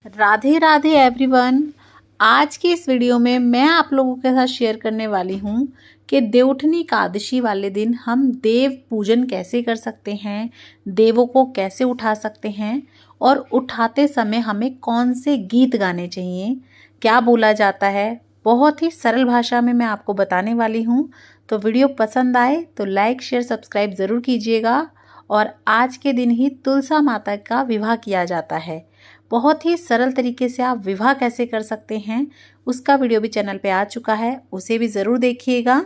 Radhe Radhe everyone. आज की इस वीडियो में मैं आप लोगों के साथ शेयर करने वाली हूँ कि देवउठनी एकादशी वाले दिन हम देव पूजन कैसे कर सकते हैं, देवों को कैसे उठा सकते हैं और उठाते समय हमें कौन से गीत गाने चाहिए, क्या बोला जाता है। बहुत ही सरल भाषा में मैं आपको बताने वाली हूँ। तो वीडियो पसंद आए तो लाइक शेयर सब्सक्राइब ज़रूर कीजिएगा। और आज के दिन ही तुलसा माता का विवाह किया जाता है। बहुत ही सरल तरीके से आप विवाह कैसे कर सकते हैं उसका वीडियो भी चैनल पे आ चुका है, उसे भी ज़रूर देखिएगा।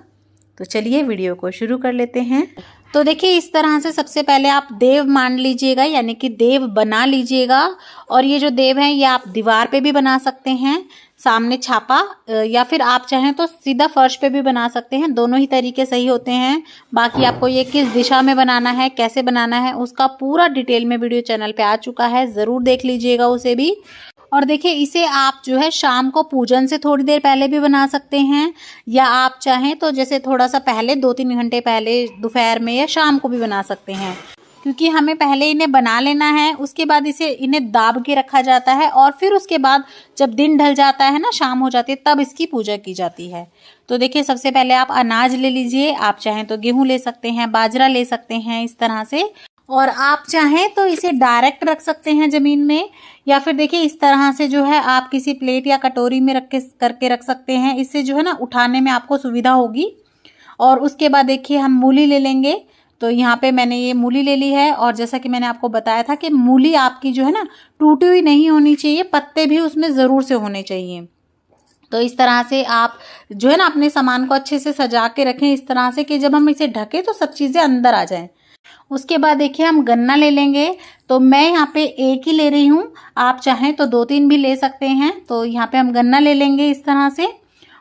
तो चलिए वीडियो को शुरू कर लेते हैं। तो देखिए इस तरह से सबसे पहले आप देव मान लीजिएगा, यानी कि देव बना लीजिएगा। और ये जो देव हैं ये आप दीवार पे भी बना सकते हैं, सामने छापा, या फिर आप चाहें तो सीधा फर्श पे भी बना सकते हैं। दोनों ही तरीके सही होते हैं। बाकी आपको ये किस दिशा में बनाना है, कैसे बनाना है, उसका पूरा डिटेल में वीडियो चैनल पे आ चुका है, ज़रूर देख लीजिएगा उसे भी। और देखिए इसे आप जो है शाम को पूजन से थोड़ी देर पहले भी बना सकते हैं, या आप चाहें तो जैसे थोड़ा सा पहले 2-3 घंटे पहले दोपहर में या शाम को भी बना सकते हैं। क्योंकि हमें पहले इन्हें बना लेना है, उसके बाद इन्हें दाब के रखा जाता है और फिर उसके बाद जब दिन ढल जाता है ना, शाम हो जाती है, तब इसकी पूजा की जाती है। तो देखिए सबसे पहले आप अनाज ले लीजिए। आप चाहें तो गेहूं ले सकते हैं, बाजरा ले सकते हैं इस तरह से। और आप चाहें तो इसे डायरेक्ट रख सकते हैं ज़मीन में, या फिर देखिए इस तरह से जो है आप किसी प्लेट या कटोरी में करके रख सकते हैं। इससे जो है ना उठाने में आपको सुविधा होगी। और उसके बाद देखिए हम मूली ले लेंगे। तो यहाँ पे मैंने ये मूली ले ली है, और जैसा कि मैंने आपको बताया था कि मूली आपकी जो है ना टूटी हुई नहीं होनी चाहिए, पत्ते भी उसमें ज़रूर से होने चाहिए। तो इस तरह से आप जो है ना अपने सामान को अच्छे से सजा के रखें इस तरह से कि जब हम इसे ढकें तो सब चीज़ें अंदर आ जाएं। उसके बाद देखिए हम गन्ना ले लेंगे। तो मैं यहाँ पे एक ही ले रही हूँ, आप चाहें तो 2-3 भी ले सकते हैं। तो यहाँ पे हम गन्ना ले लेंगे इस तरह से।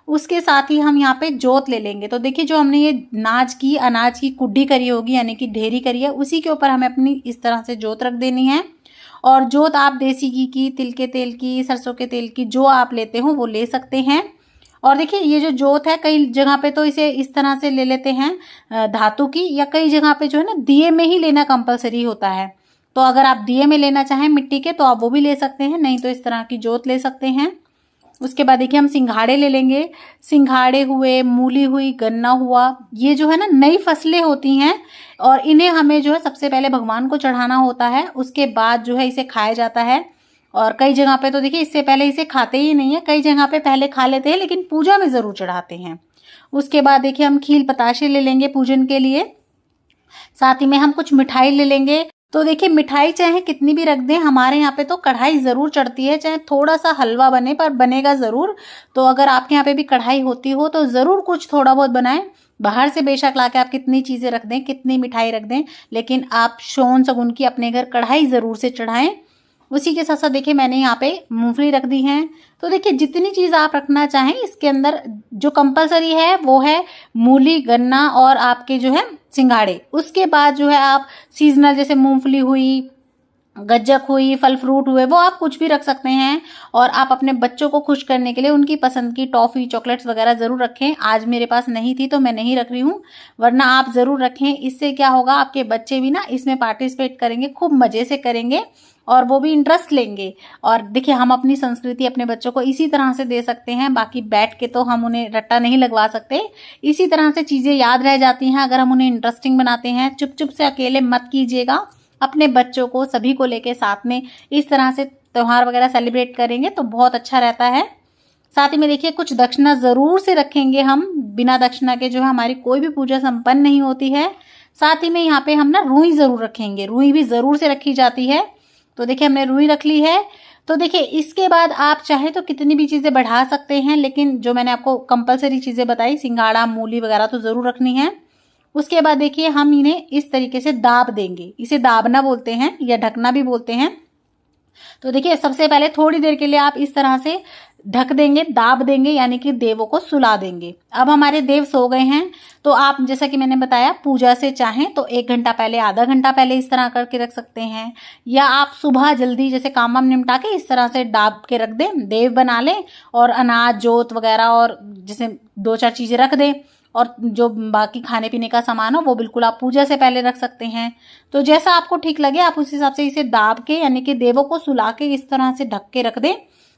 उसके साथ ही हम यहाँ पे जोत ले लेंगे। तो देखिए जो हमने ये अनाज की कुड्डी करी होगी, यानी कि ढेरी करी है, उसी के ऊपर हमें अपनी इस तरह से जोत रख देनी है। और जोत आप देसी घी की, तिल के तेल की, सरसों के तेल की, जो आप लेते हो वो ले सकते हैं। और देखिए ये जो जोत है, कई जगह पे तो इसे इस तरह से ले लेते हैं धातु की, या कई जगह पे जो है ना दिए में ही लेना कंपलसरी होता है। तो अगर आप दिए में लेना चाहें मिट्टी के तो आप वो भी ले सकते हैं, नहीं तो इस तरह की जोत ले सकते हैं। उसके बाद देखिए हम सिंघाड़े ले लेंगे। सिंघाड़े हुए, मूली हुई, गन्ना हुआ, ये जो है ना नई फसलें होती हैं और इन्हें हमें जो है सबसे पहले भगवान को चढ़ाना होता है, उसके बाद जो है इसे खाया जाता है। और कई जगह पे तो देखिए इससे पहले इसे खाते ही नहीं है, कई जगह पे पहले खा लेते हैं लेकिन पूजा में ज़रूर चढ़ाते हैं। उसके बाद देखिए हम खील बताशे ले लेंगे पूजन के लिए। साथ ही में हम कुछ मिठाई ले लेंगे। तो देखिए मिठाई चाहे कितनी भी रख दें, हमारे यहाँ पे तो कढ़ाई ज़रूर चढ़ती है, चाहे थोड़ा सा हलवा बने पर बनेगा ज़रूर। तो अगर आपके यहाँ पे भी कढ़ाई होती हो तो ज़रूर कुछ थोड़ा बहुत बनाएं। बाहर से बेशक लाके आप कितनी चीज़ें रख दें, कितनी मिठाई रख दें, लेकिन आप शोन शगुन की अपने घर कढ़ाई ज़रूर से चढ़ाएं। उसी के साथ साथ देखिए मैंने यहाँ पे मूंगफली रख दी है। तो देखिए जितनी चीज़ आप रखना चाहें, इसके अंदर जो कंपलसरी है वो है मूली, गन्ना और आपके जो है सिंघाड़े। उसके बाद जो है आप सीजनल जैसे मूंगफली हुई, गज्जक हुई, फल फ्रूट हुए, वो आप कुछ भी रख सकते हैं। और आप अपने बच्चों को खुश करने के लिए उनकी पसंद की टॉफ़ी, चॉकलेट्स वगैरह ज़रूर रखें। आज मेरे पास नहीं थी तो मैं नहीं रख रही हूँ, वरना आप ज़रूर रखें। इससे क्या होगा, आपके बच्चे भी ना इसमें पार्टिसिपेट करेंगे, खूब मज़े से करेंगे और वो भी इंटरेस्ट लेंगे। और देखिए हम अपनी संस्कृति अपने बच्चों को इसी तरह से दे सकते हैं, बाकी बैठ के तो हम उन्हें रट्टा नहीं लगवा सकते। इसी तरह से चीज़ें याद रह जाती हैं अगर हम उन्हें इंटरेस्टिंग बनाते हैं। चुप चुप से अकेले मत कीजिएगा, अपने बच्चों को सभी को लेके साथ में इस तरह से त्यौहार वगैरह सेलिब्रेट करेंगे तो बहुत अच्छा रहता है। साथ ही में देखिए कुछ दक्षिणा ज़रूर से रखेंगे हम, बिना दक्षिणा के जो है हमारी कोई भी पूजा संपन्न नहीं होती है। साथ ही में यहाँ पे हम ना रुई ज़रूर रखेंगे, रुई भी ज़रूर से रखी जाती है। तो देखिए हमने रुई रख ली है। तो देखिए इसके बाद आप चाहे तो कितनी भी चीज़ें बढ़ा सकते हैं, लेकिन जो मैंने आपको कंपलसरी चीज़ें बताई, सिंघाड़ा, मूली वगैरह तो ज़रूर रखनी है। उसके बाद देखिए हम इन्हें इस तरीके से दाब देंगे, इसे दाबना बोलते हैं या ढकना भी बोलते हैं। तो देखिए सबसे पहले थोड़ी देर के लिए आप इस तरह से ढक देंगे, दाब देंगे, यानी कि देवों को सुला देंगे। अब हमारे देव सो गए हैं, तो आप जैसा कि मैंने बताया पूजा से चाहें तो 1 घंटा पहले, आधा घंटा पहले इस तरह करके रख सकते हैं, या आप सुबह जल्दी जैसे काम वाम निपटा के इस तरह से दाब के रख दें, देव बना लें और अनाज, जोत वगैरह और जैसे 2-4 चीज़ें रख दें। और जो बाकी खाने पीने का सामान हो वो बिल्कुल आप पूजा से पहले रख सकते हैं। तो जैसा आपको ठीक लगे आप उस हिसाब से इसे दाब के यानी कि देवों को सुला के इस तरह से ढक के रख दें।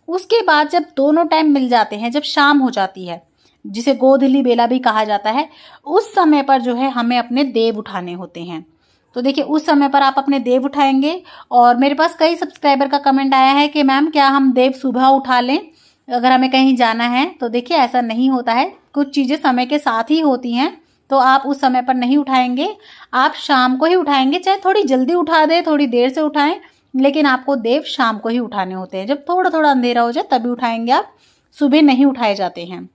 उसके बाद जब दोनों टाइम मिल जाते हैं, जब शाम हो जाती है, जिसे गोधूली बेला भी कहा जाता है, उस समय पर जो है हमें अपने देव उठाने होते हैं। तो देखिए उस समय पर आप अपने देव उठाएंगे। और मेरे पास कई सब्सक्राइबर का कमेंट आया है कि मैम क्या हम देव सुबह उठा लें अगर हमें कहीं जाना है? तो देखिए ऐसा नहीं होता है, कुछ चीज़ें समय के साथ ही होती हैं, तो आप उस समय पर नहीं उठाएंगे, आप शाम को ही उठाएंगे। चाहे थोड़ी जल्दी उठा दें, थोड़ी देर से उठाएं, लेकिन आपको देव शाम को ही उठाने होते हैं। जब थोड़ा थोड़ा अंधेरा हो जाए तभी उठाएंगे आप, सुबह नहीं उठाए जाते हैं।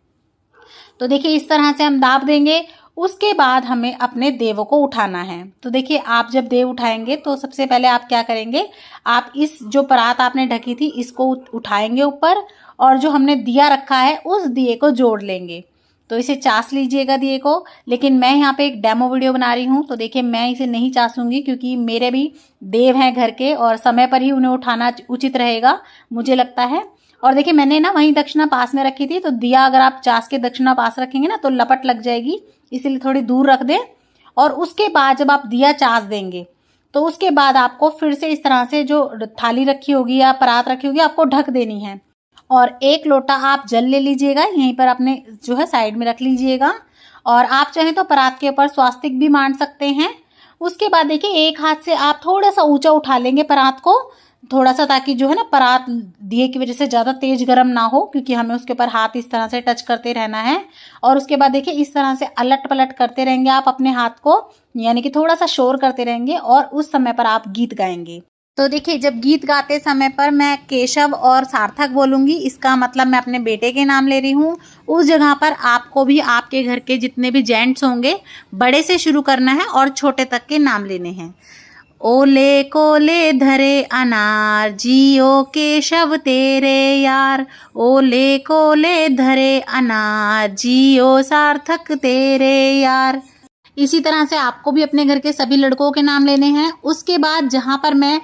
तो देखिए इस तरह से हम दाब देंगे। उसके बाद हमें अपने देवों को उठाना है। तो देखिए आप जब देव उठाएंगे तो सबसे पहले आप क्या करेंगे, आप इस जो परात आपने ढकी थी इसको उठाएंगे ऊपर, और जो हमने दिया रखा है उस दिए को जोड़ लेंगे। तो इसे चास लीजिएगा दिए को। लेकिन मैं यहाँ पे एक डेमो वीडियो बना रही हूँ, तो देखिए मैं इसे नहीं चासूंगी क्योंकि मेरे भी देव हैं घर के और समय पर ही उन्हें उठाना उचित रहेगा मुझे लगता है। और देखिए मैंने ना वहीं दक्षिणा पास में रखी थी, तो दिया अगर आप चास के दक्षिणा पास रखेंगे ना तो लपट लग जाएगी, इसीलिए थोड़ी दूर रख दें। और उसके बाद जब आप दिया चास देंगे तो उसके बाद आपको फिर से इस तरह से जो थाली रखी होगी या परात रखी होगी आपको ढक देनी है। और 1 लोटा आप जल ले लीजिएगा, यहीं पर अपने जो है साइड में रख लीजिएगा। और आप चाहें तो परात के ऊपर स्वास्तिक भी मान सकते हैं। उसके बाद देखिए एक हाथ से आप थोड़ा सा ऊंचा उठा लेंगे परात को, थोड़ा सा, ताकि जो है ना परात दिए की वजह से ज़्यादा तेज गर्म ना हो, क्योंकि हमें उसके ऊपर हाथ इस तरह से टच करते रहना है। और उसके बाद देखिए इस तरह से अलट पलट करते रहेंगे आप अपने हाथ को, यानी कि थोड़ा सा शोर करते रहेंगे, और उस समय पर आप गीत गाएंगे। तो देखिए जब गीत गाते समय पर मैं केशव और सार्थक बोलूँगी, इसका मतलब मैं अपने बेटे के नाम ले रही हूँ। उस जगह पर आपको भी आपके घर के जितने भी जेंट्स होंगे बड़े से शुरू करना है और छोटे तक के नाम लेने हैं। ओले कोले धरे अनार, जियो केशव तेरे यार। ओले कोले धरे अनार, जियो सार्थक तेरे यार। इसी तरह से आपको भी अपने घर के सभी लड़कों के नाम लेने हैं। उसके बाद जहाँ पर मैं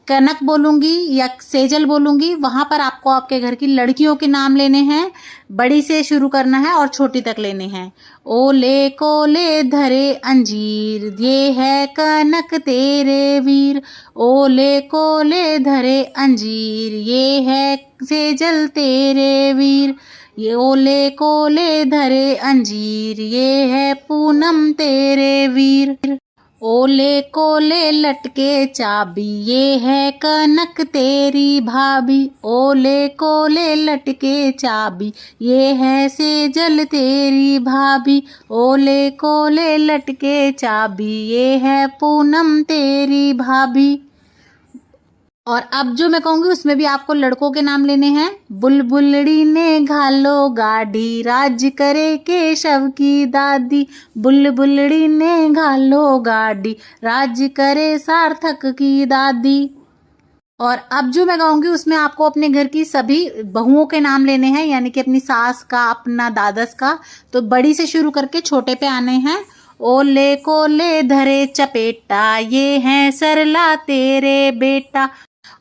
कनक बोलूँगी या सेजल बोलूँगी वहाँ पर आपको आपके घर की लड़कियों के नाम लेने हैं, बड़ी से शुरू करना है और छोटी तक लेने हैं। ओले कोले धरे अंजीर, ये है कनक तेरे वीर। ओले कोले धरे अंजीर, ये है सेजल तेरे वीर। ये ओले कोले धरे अंजीर, ये है पूनम तेरे वीर। ओले कोले लटके चाबी, ये है कनक तेरी भाभी। ओले कोले लटके चाबी, ये है सेजल तेरी भाभी। ओले कोले लटके चाबी, ये है पूनम तेरी भाभी। और अब जो मैं कहूँगी उसमें भी आपको लड़कों के नाम लेने हैं। बुलबुलड़ी ने घालो गाड़ी, राज करे केशव की दादी। बुलबुलड़ी ने घालो गाड़ी, राज करे सार्थक की दादी। और अब जो मैं कहूँगी उसमें आपको अपने घर की सभी बहुओं के नाम लेने हैं, यानी कि अपनी सास का, अपना दादस का। तो बड़ी से शुरू करके छोटे पे आने हैं। ओले कोले धरे चपेटा, ये है सरला तेरे बेटा।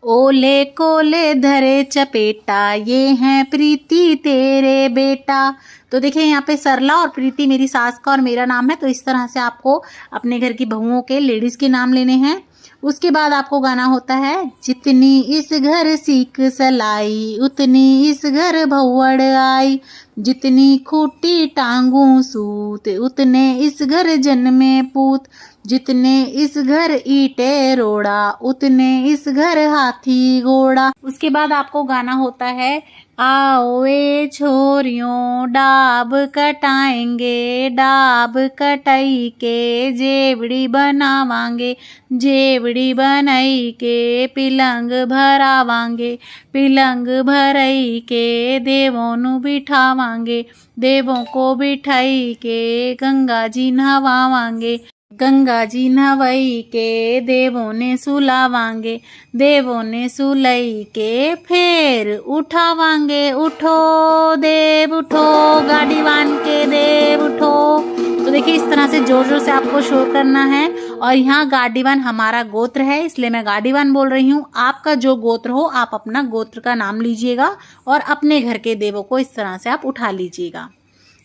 ओले कोले धरे चपेटा, ये हैं प्रीति तेरे बेटा। तो देखिए यहाँ पे सरला और प्रीति मेरी सास का और मेरा नाम है। तो इस तरह से आपको अपने घर की बहुओं के, लेडीज के नाम लेने हैं। उसके बाद आपको गाना होता है, जितनी इस घर सीख सलाई, उतनी इस घर भौवड़ आई। जितनी खूटी टांगू सूत, उतने इस घर जन्मे पूत। जितने इस घर ईटे रोड़ा, उतने इस घर हाथी घोड़ा। उसके बाद आपको गाना होता है, आओ ए छोरियों डाब कटाएंगे, डाब कटाई के जेवड़ी बनावांगे। जेवड़ी बनाई के पिलंग भरावांगे, पिलंग भरई के देवों नु बिठावांगे। देवों को बिठाई के गंगा जी नहवावांगे। गंगा जी नहवई के देवों ने सुलावांगे। देवों ने सुलई के फिर उठावांगे। उठो देव उठो, गाड़ी बांध के देव उठो। तो देखिए इस तरह से जोर जोर से आपको शोर करना है। और यहाँ गाडीवान हमारा गोत्र है, इसलिए मैं गाडीवान बोल रही हूँ। आपका जो गोत्र हो आप अपना गोत्र का नाम लीजिएगा और अपने घर के देवों को इस तरह से आप उठा लीजिएगा।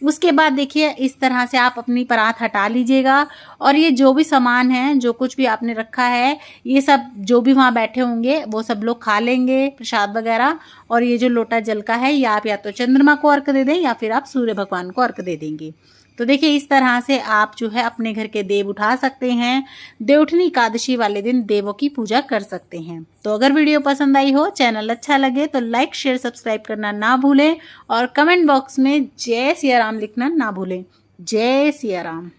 उसके बाद देखिए इस तरह से आप अपनी परात हटा लीजिएगा और ये जो भी सामान है, जो कुछ भी आपने रखा है, ये सब जो भी वहाँ बैठे होंगे वो सब लोग खा लेंगे प्रसाद वगैरह। और ये जो लोटा जल का है, ये आप या तो चंद्रमा को अर्घ दे दें या फिर आप सूर्य भगवान को अर्घ दे देंगे। तो देखिए इस तरह से आप जो है अपने घर के देव उठा सकते हैं। देवउठनी एकादशी वाले दिन देवों की पूजा कर सकते हैं। तो अगर वीडियो पसंद आई हो, चैनल अच्छा लगे तो लाइक शेयर सब्सक्राइब करना ना भूलें और कमेंट बॉक्स में जय सिया राम लिखना ना भूलें। जय सिया राम।